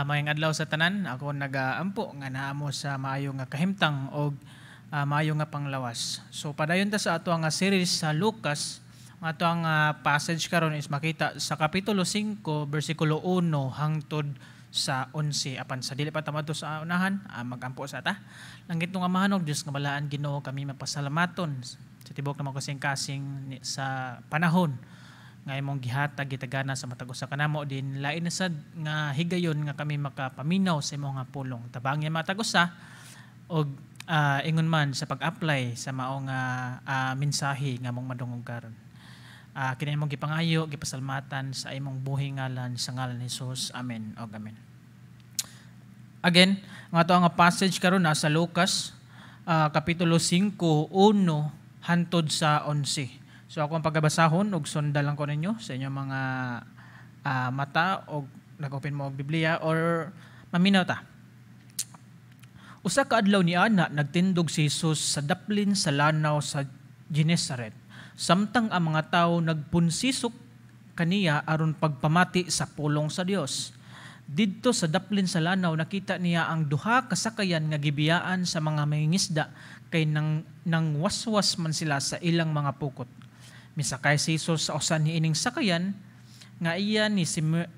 Mayang adlaw sa tanan, ako nagaampo nga naamo sa maayo nga kahimtang o maayo nga panglawas. So padayon ta sa ato nga series sa Lucas, ang ato ang passage karon is makita sa kapitulo 5 bersikulo 1 hangtod sa 11. Apan sa dili pa tamadto sa unahan, magampo sa ta. Langit nga mahanog Dios nga balaan Ginoo kami mapasalamaton sa tibok na kasing-kasing sa panahon nga imong gihatag gitagana sa matag usa kanamo din lain na sad nga higayon nga kami makapaminaw sa imong nga pulong tabangya matag usa og ingon man sa pag-apply sa mao nga mensahe nga mong madungog karon. Kini imong gipangayo gipasalmatan sa imong buhi ngalan sa ngalan ni Jesus. Amen og amen. Again, nga ato nga passage karon sa Lucas kapitulo 5 1 hantod sa 11. So ako ang pagbabasahon og sundal lang ko ninyo sa inyong mga mata og nag-open mo og Biblia or maminaw ta. Usa ka adlaw ni ana nagtindog si Jesus sa daplin sa lanaw sa Genesaret. Samtang ang mga tawo nagpunsisok kaniya aron pagpamati sa pulong sa Dios. Didto sa daplin sa lanaw nakita niya ang duha ka sakayan nga gibiyaan sa mga mangingisda kay nang waswas man sila sa ilang mga pukot. Misakay si Jesus sa usa niining sakayan nga iya ni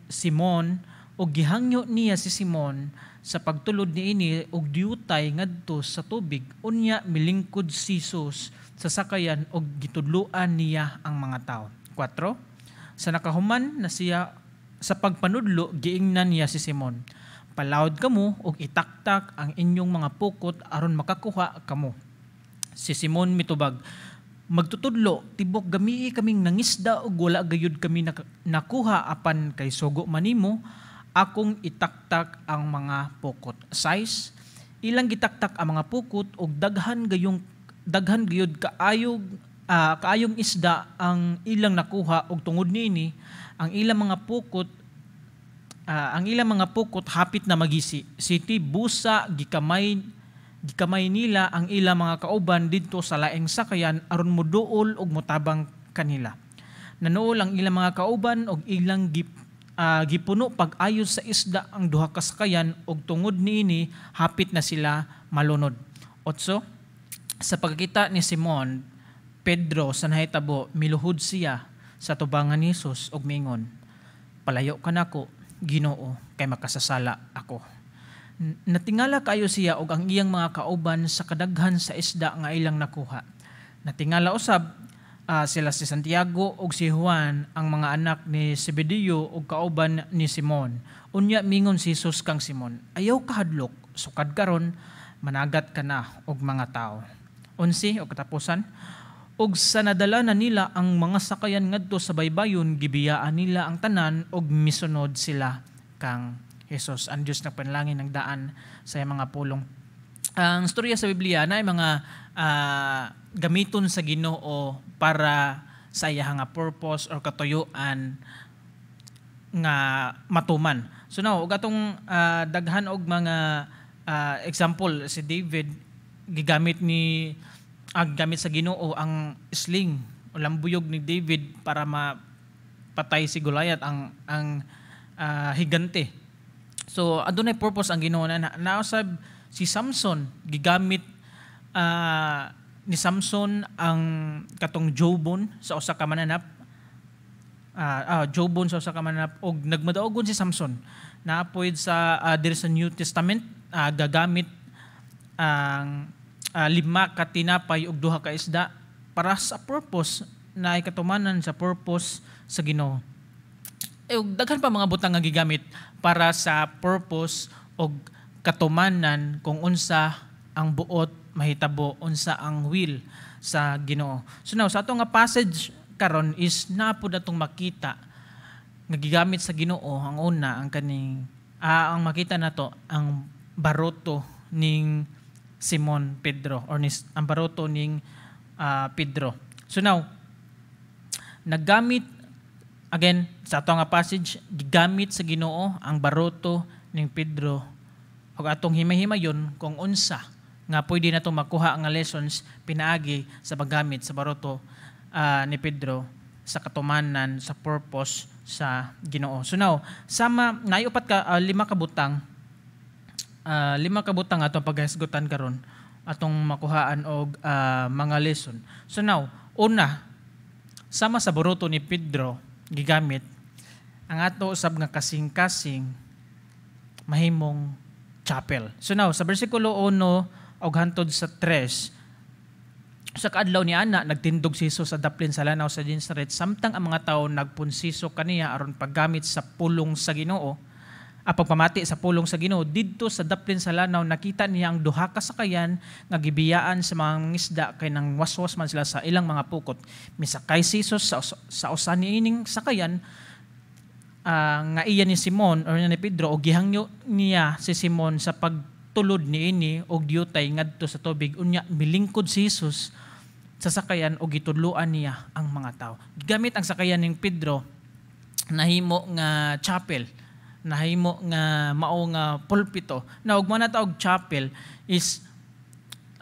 Simon ug gihangyo niya si Simon sa pagtulod niini og diutay ngadto sa tubig. Unya milingkod si Jesus sa sakayan ug gitudloan niya ang mga tawo. 4. Sa nakahuman na siya sa pagpanudlo giingnan niya si Simon, "Palawod kamo ug itaktak ang inyong mga pukot aron makakuha kamo." Si Simon mitubag, "Magtutudlo, tibok gamii kaming nangisda ug wala gayud kami nakuha apan kay sugo manimo, akong itaktak ang mga pukot." 6. Ilang gitaktak ang mga pukot ug daghan gayud kaayong isda ang ilang nakuha ug tungod niini ang ilang mga pukot hapit na magisi. Siti busa gikamay nila ang ilang mga kauban didto sa laing sakayan aron moduol ug motabang kanila. Nanuol ang ilang mga kauban ug ilang gipuno pag-ayos sa isda ang duha ka sakayan ug tungod niini hapit na sila malunod. 8. Sa pagkita ni Simon Pedro sa nahitabo, miluhod siya sa tubangan ni Jesus ug miingon, "Palayo ka nako, Ginoo, kay makasasala ako." Natingala kayo siya ug ang iyang mga kauban sa kadaghan sa isda nga ilang nakuha. Natingala usab sila si Santiago ug si Juan, ang mga anak ni Zebedeo ug kauban ni Simon. Unya mingon si Jesus kang Simon, "Ayaw ka hadlok, sukad karon managat ka na og mga tawo." 11 o katapusan, ug sa nadala na nila ang mga sakayan ngadto sa baybayon, gibiyaan nila ang tanan ug misunod sila kang Jesus. Ang Dios nagpanalangin ng daan sa mga pulong. Ang storya sa Biblia na ay mga gamiton sa Ginoo para sa iya nga purpose or katuyuan nga matuman. So now, ug atong daghan og mga example, si David gigamit gamit sa Ginoo ang sling o lambuyog ni David para mapatay si Goliath ang higante. So adunay purpose ang Ginoo na nausab si Samson gigamit ni Samson ang katong jawbon sa usa ka mananap. Jawbon sa usa ka mananap og nagmadaogon si Samson. Naapoy sa diri sa New Testament gagamit ang 5 ka tinapay ug 2 ka isda para sa purpose na ay katumanan sa purpose sa Ginoo. Ug daghan pa mga butang nga gigamit para sa purpose ug katumanan kung unsa ang buot mahitabo, unsa ang will sa Ginoo. So now, sa ato nga passage karon is napud atong makita nga gigamit sa Ginoo ang una ang kaning ang makita nato ang baroto ning Simon Pedro or ang baroto ning Pedro. So now, naggamit again sa ato nga passage, gigamit sa Ginoo ang baroto ning Pedro ug atong himay-himayon kung unsa nga pwede nato makuha nga lessons pinaagi sa paggamit sa baroto ni Pedro sa katumanan sa purpose sa Ginoo. So now, sama nayupat ka lima ka butang atong paghisgutan karon atong makuhaan og mga lesson. So now, una, sama sa buroto ni Pedro gigamit ang ato usab nga kasing-kasing mahimong chapel. So now, sa bersikulo 1 og hantod sa 3, sa kaadlaw ni ana nagtindog si Jesus sa daplin sa lanaw sa Gennesaret, samtang ang mga tawo nagpunsiso kaniya aron paggamit sa pulong sa Ginoo. Pagpamati sa pulong sa Ginoo didto sa daplin sa lanaw, nakita niya ang duha ka sakayan nga gibiyaan sa mga ngisda kay nang waswas man sila sa ilang mga pukot. Misakay si Jesus sa usa niining sakayan nga iya ni Simon or ni Pedro, og gihangyo niya si Simon sa pagtulod niini og diyutay ngadto sa tubig. Unya milingkod si Jesus sa sakayan o gitudloan niya ang mga tao. Gamit ang sakayan ng Pedro, nahimo nga chapel, nahimo nga mao nga pulpito. Na ug man tawag chapel is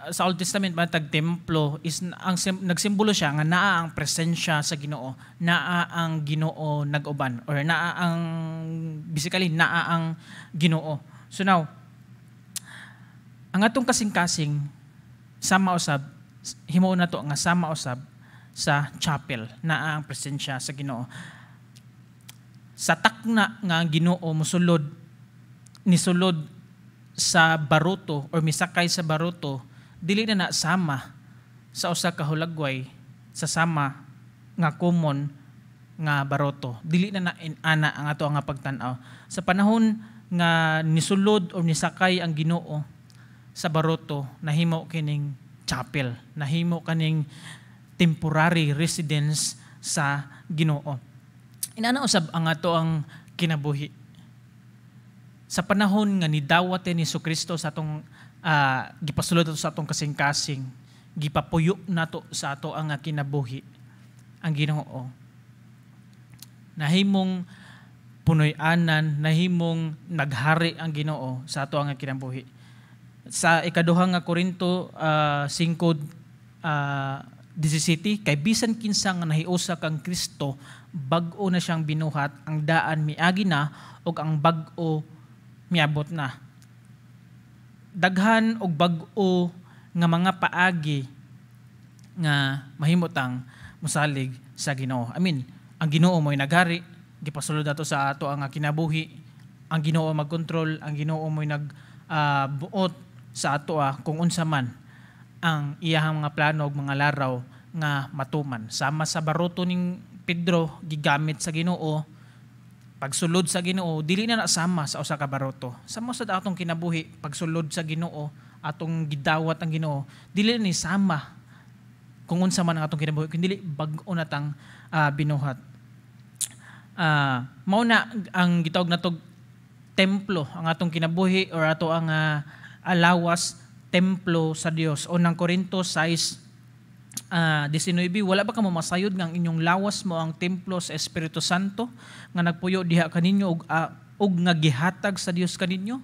sa Old Testament matag templo is nagsimbolo siya nga naa ang presensya sa Ginoo, naa ang Ginoo nag-uban, or naa ang basically naa ang Ginoo. So now, ang atong kasing-kasing sama usab himo na to nga sama usab sa chapel na ang presensya sa Ginoo. Sa takna nga ang Ginoo nisulod sa baruto or misakay sa baruto, dili na sama sa usa ka hulagway sa sama nga common nga baruto. Dili na ana ang ato nga pagtan-aw. Sa panahon nga nisulod o nisakay ang Ginoo sa baruto, nahimo kining chapel, nahimo kaning temporary residence sa Ginoo. Inana usab ang ato ang kinabuhi. Sa panahon nga nidawat ni Jesucristo sa atong gipasulod ato sa atong kasing-kasing, gipapuyo nato sa ato ang kinabuhi ang Ginoo. Nahimong punoy-anan, nahimong naghari ang Ginoo sa ato ang kinabuhi. Sa ikaduha nga Korinto 5:17, kay bisan kinsa nga nahiusa kang Kristo, bag-o na siyang binuhat, ang daan miagi na ug ang bag-o miabot na. Daghan og bag-o nga mga paagi nga mahimutang mosalig sa Ginoo. Ang Ginoo mo'y naghari, gipasulod ato sa ato ang kinabuhi. Ang Ginoo magkontrol, ang Ginoo mo'y buot sa ato kung unsa man ang iyahang mga plano ug mga laraw nga matuman. Sama sa baruto ning Pedro gigamit sa Ginoo, pagsulod sa Ginoo dili na sama sa usa ka baruto. Sama sa atong kinabuhi, pagsulod sa Ginoo, atong gidawat ang Ginoo, dili ni sama kung unsa man ang atong kinabuhi, kundi bag-o na tang binuhat. Mao na ang gitawag natog templo ang atong kinabuhi, or ato ang alawas, templo sa Dios. Unang Korinto 6:19, wala ba ka masayod nga ang inyong lawas mo ang templo sa Espiritu Santo nga nagpuyo diha kaninyo og nga gihatag sa Dios kaninyo?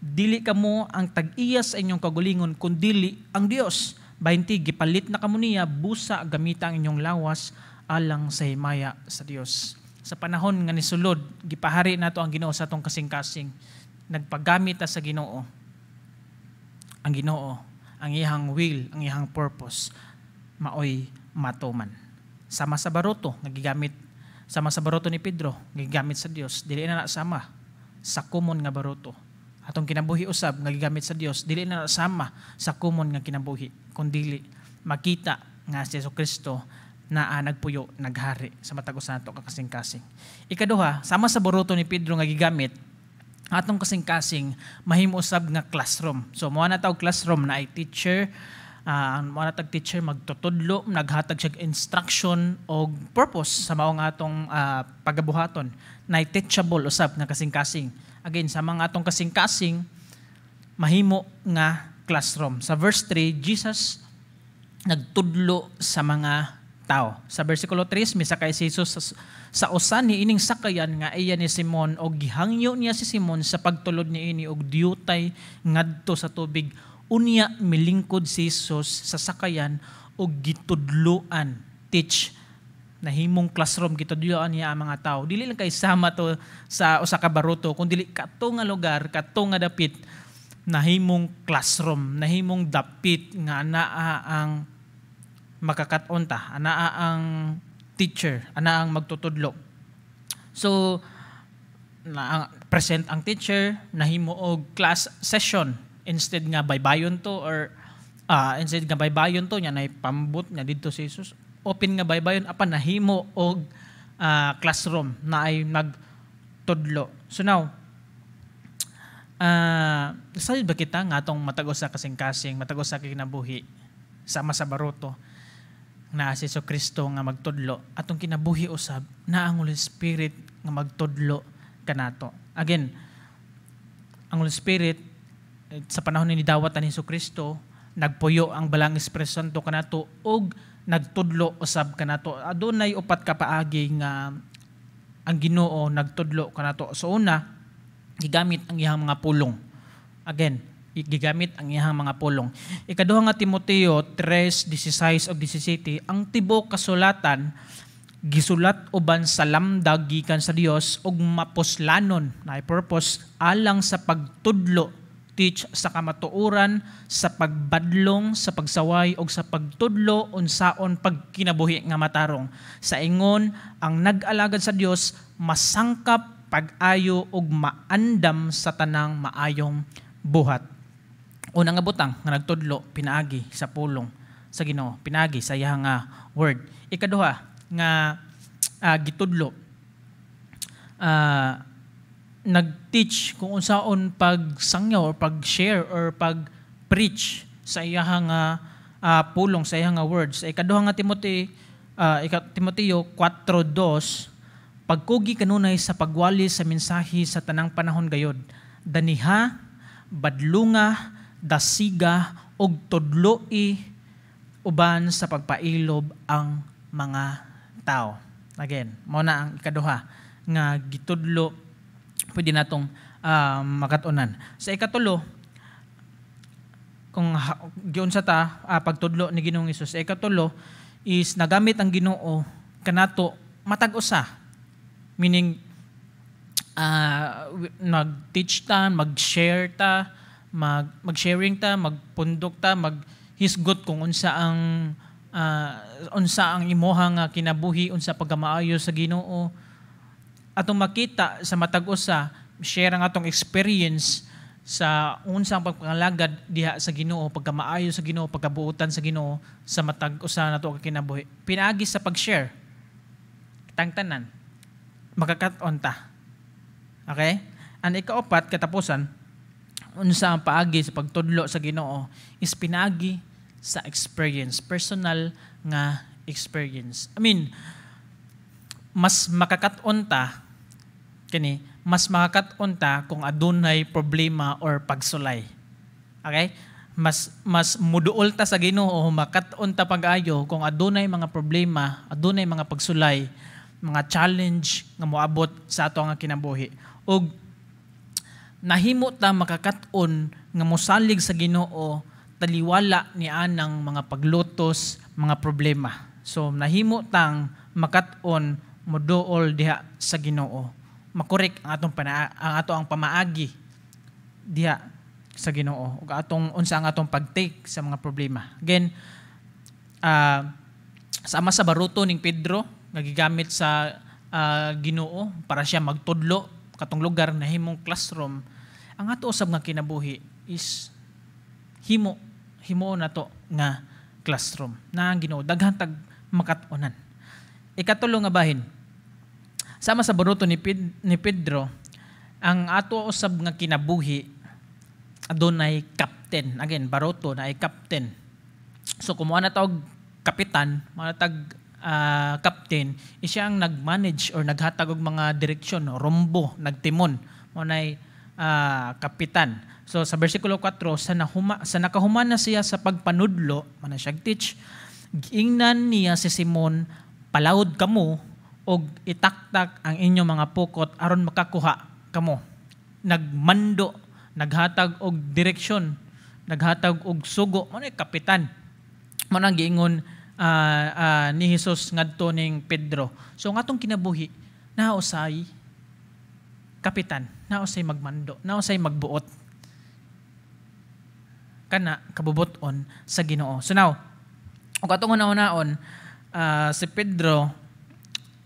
Dili kamo ang tag-iya sa inyong kagulingon, kundi ang Dios. 20, gipalit na kamo niya, busa gamita ang inyong lawas alang sa himaya sa Dios. Sa panahon nga nisulod, gipahari nato ang Ginoo sa atong kasing-kasing. Nagpagamit ta sa Ginoo. Ang Ginoo, ang iyang will, ang iyang purpose, maoy matuman. Sama sa baruto, nagigamit, sama sa baruto ni Pedro, nagigamit sa Dios, dili na sama sa common nga baruto. Atong kinabuhi usab, nagigamit sa Dios, dili na sama sa common nga kinabuhi, kundi makita nga si Jesucristo na nagpuyo, naghari sa matag usa nato kasing-kasing. Ikaduha, sama sa baruto ni Pedro nga gigamit, atong kasing-kasing mahimo usab nga classroom. So mao na tawag classroom na ay teacher, mao na tag teacher magtutudlo, naghatag siya instruction o purpose sa mao nga atong pagabuhaton. Na teachable usab nga kasing-kasing. Again, sa mga atong kasing-kasing mahimo nga classroom. Sa verse 3, Jesus nagtudlo sa mga tao. Sa versikulo 3, misakay si Jesus sa usa ni ining sakayan nga iya ni Simon, og gihangyo niya si Simon sa pagtulod niini og diyutay ngadto sa tubig. Unya milingkod si Jesus sa sakayan og gitudloan, teach, nahimong classroom gitudloan niya ang mga tao. Dili lang kay sama to sa usa ka baruto, kundi kadto nga lugar, kadto nga dapit nahimong classroom, nahimong dapit nga anaa ang makakaton ta, anaa ang teacher, anaa ang magtutudlo. So present ang teacher, nahimo og class session instead nga baybayon to or instead nga baybayon to nya nay pambut nya didto si Jesus. Open nga baybayon apan nahimo og classroom na ay nagtudlo. So now, sayod ba kita nga atong matagos sa kasing-kasing, matagos sa kinabuhi, sama sa baruto, na si Kristo nga magtudlo, atong kinabuhi usab, na ang Holy Spirit nga magtudlo kanato. Again, ang Holy Spirit, sa panahon ni dawat ni Kristo, nagpuyo ang balang Espiritu Santo kanato, og nagtudlo usab kanato. Adunay upat ka paagi nga ang Ginoo nagtudlo kanato. So una, gigamit ang iyang mga pulong. Again, gigamit ang iyang mga pulong. Ikaduha nga Timoteo 3:16 ug 17, ang tibok kasulatan gisulat uban sa lamdag gikan sa Dios ug mapuslanon na purpose alang sa pagtudlo, teach sa kamatuoran, sa pagbadlong, sa pagsaway ug sa pagtudlo unsaon pagkinabuhi nga matarong. Sa ingon ang nag-alagad sa Dios masangkap pag-ayo ug maandam sa tanang maayong buhat. Una nga butang nga nagtudlo pinaagi sa pulong sa Ginoo, pinaagi sa iyang word. Ikaduha nga gitudlo nag-teach kung unsaon pagsangyaw or pag-share or pag-preach sa iyang pulong, sa iyang words. Sa ikaduha nga Timoteo 4:2, pagkugi kanunay sa pagwali sa mensahe sa tanang panahon gayod, daniha, badlunga, dasiga, og tudloi uban sa pagpailob ang mga tao. Again, mao na ang ikaduha nga gitudlo pwede natong makatunan. Sa ikatulo, kung giun sa ta pagtudlo ni Ginoong Hesus, sa ikatulo is nagamit ang Ginoo kanato matag usa. Meaning nag-teach ta, mag-share ta, mag-sharing ta, magpundok ta, maghisgot kung unsa ang imuhang kinabuhi, unsa pagkamaayo sa Ginoo. Atong makita sa matag usa, share ang atong experience sa unsang pagpangalagad diha sa Ginoo, pagkamaayo sa Ginoo, pagkabuutan sa Ginoo sa matag usa nato ka kinabuhi. Pinaagi sa pag-share. Tangtanan makakaton ta. Okay? Ang ikaapat katapusan, unsa ang paagi sa pagtudlo sa Ginoo is pinaagi sa experience, personal nga experience. I mean, mas makakaton ta mas makakaton ta kung adunay problema or pagsulay. Okay? Mas muduol ta sa Ginoo, makaton ta pag-ayo kung adunay mga problema, adunay mga pagsulay, mga challenge nga moabot sa ato nga kinabuhi. Ug nahimo ta makakaton nga mosalig sa Ginoo taliwala ni anang mga paglutos, mga problema. So nahimo tang makaton moduol diha sa Ginoo. Makorek ang atong pamaagi diha sa Ginoo ug atong unsa ang atong pagtake sa mga problema. Again, sama sa baruto ning Pedro nga gigamit sa Ginoo para siya magtudlo katong lugar na himong classroom. Ang ato usab nga kinabuhi is himo nato nga classroom na ang Ginoo daghan tag makatunan. Ikatulo nga bahin, sama sa baruto ni Pedro, ang ato usab nga kinabuhi adunay captain. Again, baruto na ay captain. So kung mo na tawag kapitan, manatag captain, siya ang nag-manage or naghatag og mga direksyon, rumbo, nagtimon. Mo nay kapitan. So sa bersikulo 4, sa nakahuman na siya sa pagpanudlo, man siya teach, giingnan niya si Simon, palawod kamo og itaktak ang inyong mga pukot aron makakuha kamo. Nagmando, naghatag og direksyon, naghatag og sugo, mo na kapitan. Mo nang giingon ni Jesus ngadto ning Pedro. So ngatong kinabuhi nausay kapitan, nausay magmando, nausay magbuot kana kabubuton sa Ginoo. So now, ug atong una-unaon, si Pedro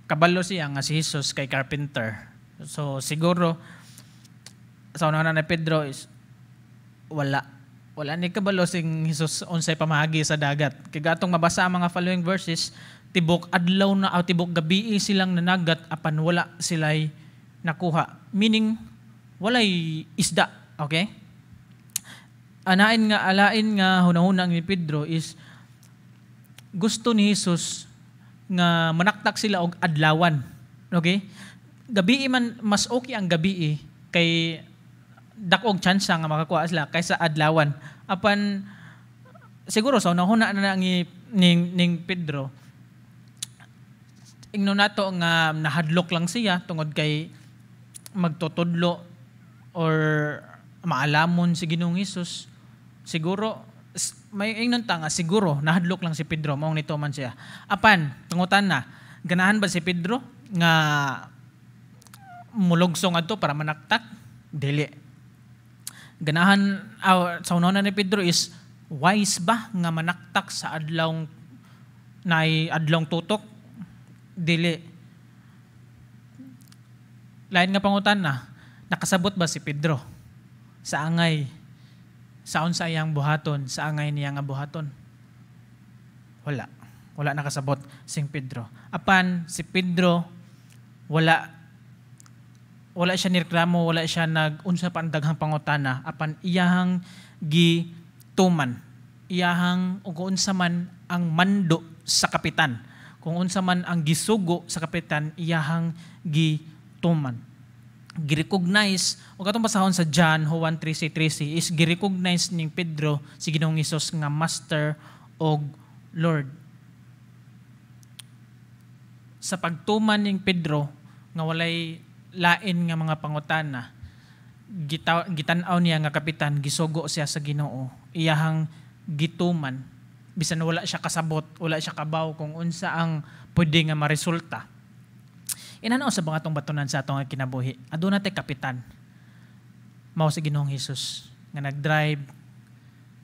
kabalo siya nga si Jesus kay carpenter. So siguro sa una ni Pedro is wala ni kabalo sing Jesus unsay pamagi sa dagat. Kay gatong mabasa ang mga following verses, tibok adlaw na o tibok gabi silang nanagat apan wala sila'y nakuha. Meaning walay isda, okay? Alain nga hunahunang ni Pedro is gusto ni Jesus nga manaktak sila og adlawan. Okay? Gabi man mas okay ang gabi kay dakog chance nga makakuha sila kaysa adlawan. Apan siguro sa unahuna na ning Pedro ingno nato nga nahadlok lang siya tungod kay magtutudlo or maalamon si Ginoong Hesus. Siguro may ingnon ta nga siguro nahadlok lang si Pedro mao nito man siya. Apan tungutan na ganahan ba si Pedro nga mulugsong adto para manaktak? Dili. Ganahan sa unahon ni Pedro is wise ba nga manaktak sa adlawng adlawng tutok? Dili. Lain nga pangutan na, nakasabot ba si Pedro sa angay sa unsa iyang buhaton, sa angay niya nga buhaton? Wala nakasabot sing Pedro. Apan si Pedro wala siya nireklamo, wala siya nag-unsa pa ang daghang pangutana, apan iyahang gituman, iyahang kung unsa man ang mando sa kapitan, kung unsa man ang gisugo sa kapitan, iyahang gituman. Girecognize, o katong basahon sa John 1:3-3 is girecognize ning Pedro si Ginoong Hesus nga Master og Lord. Sa pagtuman ning Pedro nga walay lain nga mga pangutana, gitan-aw niya nga kapitan, gisugo siya sa Ginoo, iyahang gituman, bisan wala siya kasabot, wala siya kabaw kung unsa ang pwede nga maresulta. Inanaw sa mga tong batunan sa atong kinabuhi, aduna tay kapitan, mao si Ginoong Hesus nga nag-drive,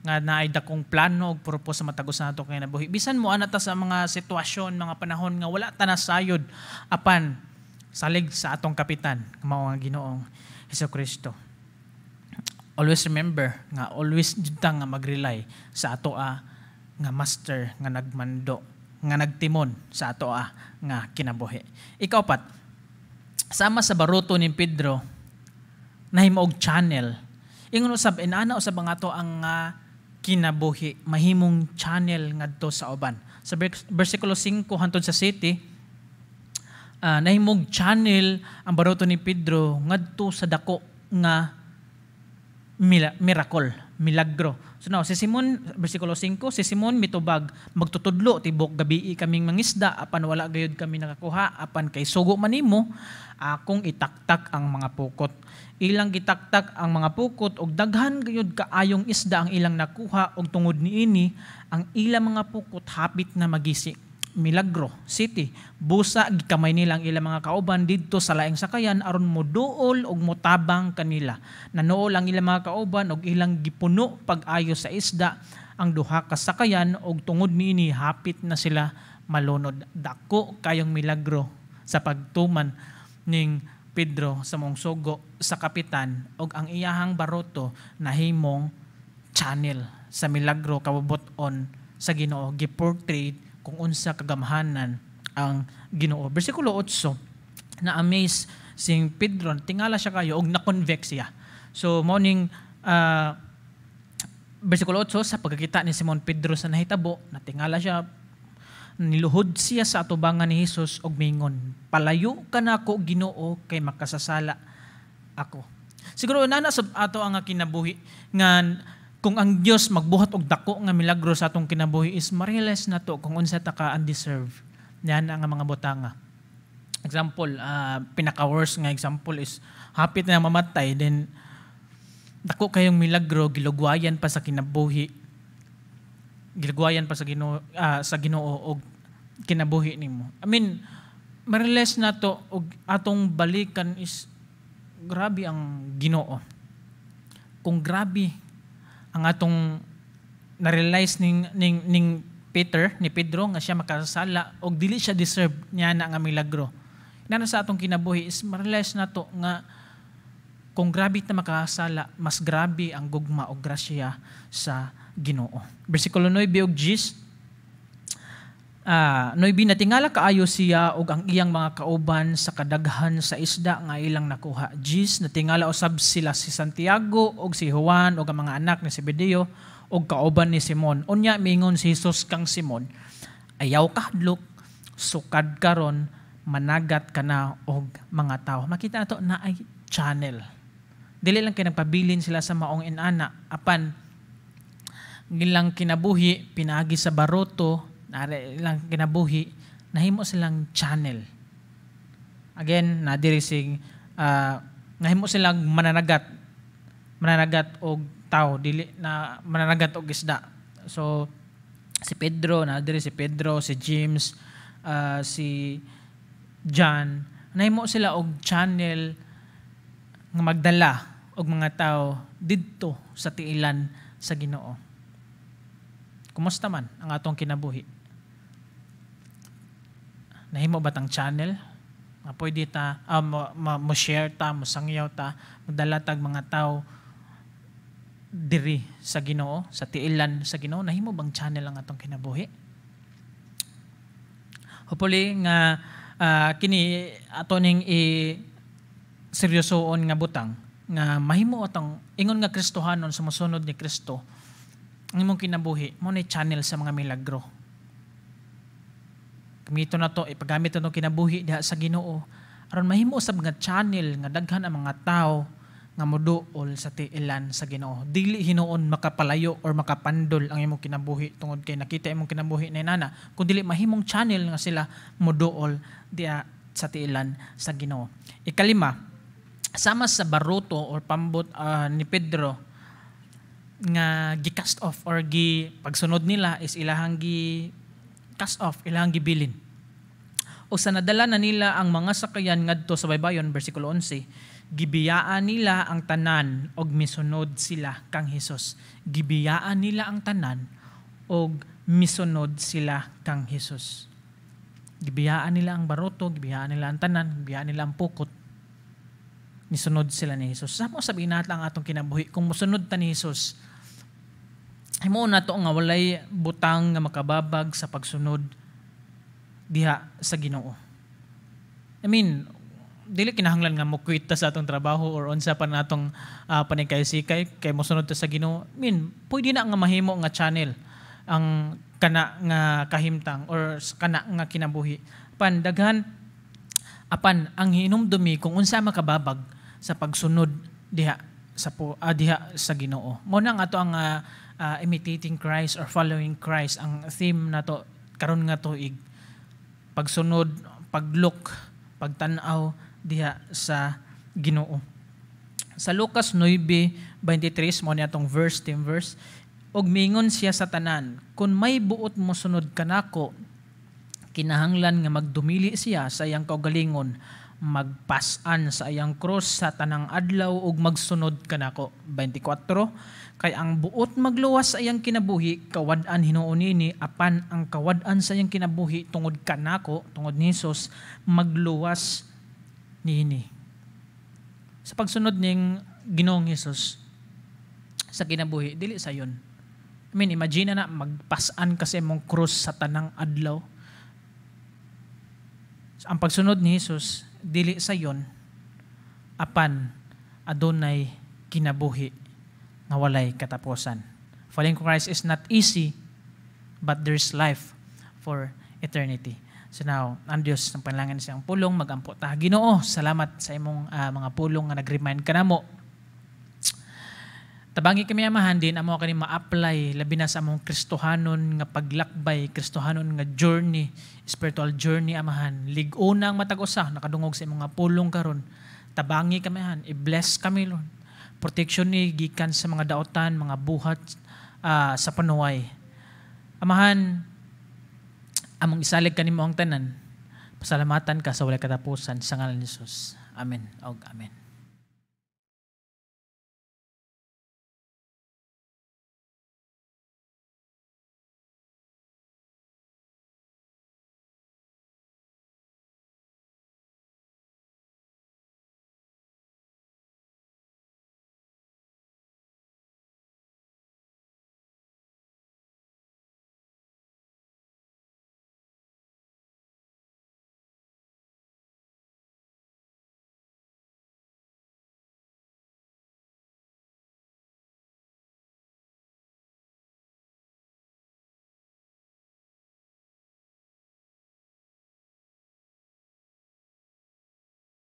nga naay dakong plano ug purpose sa matagos na atong kinabuhi. Bisan mo ana ta sa mga sitwasyon, mga panahon nga wala ta nasayod, apan salig sa atong kapitan, mao nga Ginoong Hesukristo. Always remember nga always jud ta nga mag-rely sa atoa nga master nga nagmando, nga nagtimon sa atoa nga kinabuhi. Ikaapat, sama sa baruto ni Pedro nahimo og channel. Ingon usab inana usab nga to ang kinabuhi mahimong channel ngadto sa uban. Sa bersikulo 5 hangtod sa 7, nahimog channel ang baruto ni Pedro ngadto sa dako nga miracle, milagro. So now, si Simon, versikulo 5, si Simon mitubag, magtutudlo, tibok gabi kaming mangisda, apan wala gayud kami nakakuha, apan kay sugo manimo, akong itaktak ang mga pukot. Ilang gitaktak ang mga pukot, og daghan gayud kaayong isda ang ilang nakuha, og tungod niini, ang ilang mga pukot hapit na magisi. Milagro City, busa gikamay nilang ilang mga kauban didto sa laing sakayan aron moduol og motabang kanila. Nanuol ang ilang mga kauban og ilang gipuno pag-ayo sa isda ang duha ka sakayan og tungod niini hapit na sila malunod. Dako kayong milagro sa pagtuman ning Pedro sa mong sugo sa kapitan og ang iyahang baroto nahimong channel sa milagro kabubuton sa Ginoo, giportray kung unsa kagamhanan ang Ginoo. Bersikulo 8, na-amaze sing Pedro, tingala siya kayo og na-convex siya. So morning bersikulo 8, sa pagkakita ni Simon Pedro sa nahitabo, natingala siya, niluhod siya sa atubangan ni Jesus og mingon, "Palayo ka nako Ginoo kay makasasala ako." Siguro nana sa ato ang kinabuhi nga kung ang Dios magbuhat og dako nga milagro sa atong kinabuhi is ma-realize nato kung unsa ta ka undeserved. Yan ang mga butanga. Example, pinaka-worst nga example is hapit na mamatay, then dako kayong milagro, gilugwayan pa sa kinabuhi. gilguayan pa sa Ginoo og kinabuhi nimo. I mean, mariles na to og atong balikan is grabe ang Ginoo. Kung grabe ang atong na-realize ning ni Pedro nga siya makasala og dili siya deserve niya na nga milagro. Inano sa atong kinabuhi is ma-realize na to nga kung grabe na makasala, mas grabe ang gugma o grasya sa Ginoo. Versikulo 9 og 10. 9 natingala kaayo siya og ang iyang mga kauban sa kadaghan sa isda nga ilang nakuha. 10 natingala usab sila si Santiago og si Juan og ang mga anak ni Zebedeo og kauban ni Simon. Unya miingon si Jesus kang Simon, ayaw ka hadlok, sukad karon managat ka na og mga tao. Makita nato na ay channel. Dili lang kay nagpabilin sila sa maong inana, apan gilang kinabuhi pinaagi sa baroto, nare lang kinabuhi nahimo silang channel. Again, nadiri sing nahimo silang mananagat og tao, dili na mananagat og isda. So si Pedro, nadiri si Pedro, si James, si John, nahimo sila og channel nga magdala og mga tao didto sa tiilan sa Ginoo. Kumusta man ang atong kinabuhi? Nahimo ba tang channel? Nga pwede ta mo-share ta, mo-sangyaw ta, magdala tag mga tao diri sa Ginoo, sa tiilan sa Ginoo. Nahimo bang channel ang atong kinabuhi? Hopefully nga kini ato ning seryosoon nga butang nga mahimo atong ingon nga Kristohanon sumusunod ni Kristo. Ang imong kinabuhi mo na channel sa mga milagro. Gamito na to, ipagamit na to kinabuhi diha sa Ginoo aron mahimo usab nga channel nga daghan ang mga tao nga moduol sa tiilan sa Ginoo. Dili hinuon makapalayo or makapandol ang imong kinabuhi tungod kay nakita imong kinabuhi na inana, kun dili mahimong channel nga sila moduol diha sa tiilan sa Ginoo. Ikalima, sama sa baruto or pambot ni Pedro nga gi-cast off or pagsunod nila is ilahang gi-cast off, ilahang gibilin. O sa nadala na nila ang mga sakayan ngadto sa baybayon, versikulo 11, gibiyaan nila ang tanan og misunod sila kang Hesus. Gibiyaan nila ang tanan og misunod sila kang Hesus. Gibiyaan nila ang baruto, gibiyaan nila ang tanan, gibiyaan nila ang pukot. Nisunod sila ni Hesus. Sa mo sabihin natin ang atong kinabuhi, kung musunod ta ni Hesus, himo na to nga walay butang nga makababag sa pagsunod diha sa Ginoo. I mean, dili kinahanglan nga mo quit ta sa atong trabaho or unsa pa natong panikay-sikay kay mosunod ta sa Ginoo. I mean, pwede na nga mahimo nga channel ang kana nga kahimtang or kana nga kinabuhi. Pandaghan apan ang hinumdumi kung unsa makababag sa pagsunod diha sa Ginoo. Mo nang ato ang imitating Christ or following Christ ang theme nato karon nga tuig. Pagsunod, paglook, pagtan-aw diha sa Ginoo. Sa Lucas 9:23 mo ni atong theme verse, og mingon siya sa tanan, kun may buot mo sunod kanako, kinahanglan nga magdumili siya sa iyang kaugalingon, magpasan sa iyang krus sa tanang adlaw ug magsunod kanako. 24, kay ang buot magluwas sa iyang kinabuhi kawad-an hinuon nini, apan ang kawad-an sa iyang kinabuhi tungod kanako, tungod ni Hesus, magluwas niini. Sa pagsunod ning Ginoong Hesus sa kinabuhi, dili sayon. I mean, imagine na magpasan kasi mong krus sa tanang adlaw. Ang pagsunod ni Hesus dili sayon, apan adunay kinabuhi nga walay katapusan. Following Christ is not easy, but there's life for eternity. So now, ang Diyos ng panalangin siyang pulong, mag-ampo ta. Ginoo, salamat sa imong mga pulong nga nag-remind ka namo. Tabangi kami amahan din, amo kani ma-apply labi na sa among Kristohanon nga paglakbay, Kristohanon nga journey, spiritual journey amahan. Lig-una ang matag usa nakadungog sa imong nga pulong karon. Tabangi kami amahan, i-bless kami Lord. Protection ni gikan sa mga daotan, mga buhat sa panuway. Amahan, among isalig kanimo ang tanan. Pasalamatan ka sa walay katapusan sa ngalan ni Jesus. Amen. Og amen.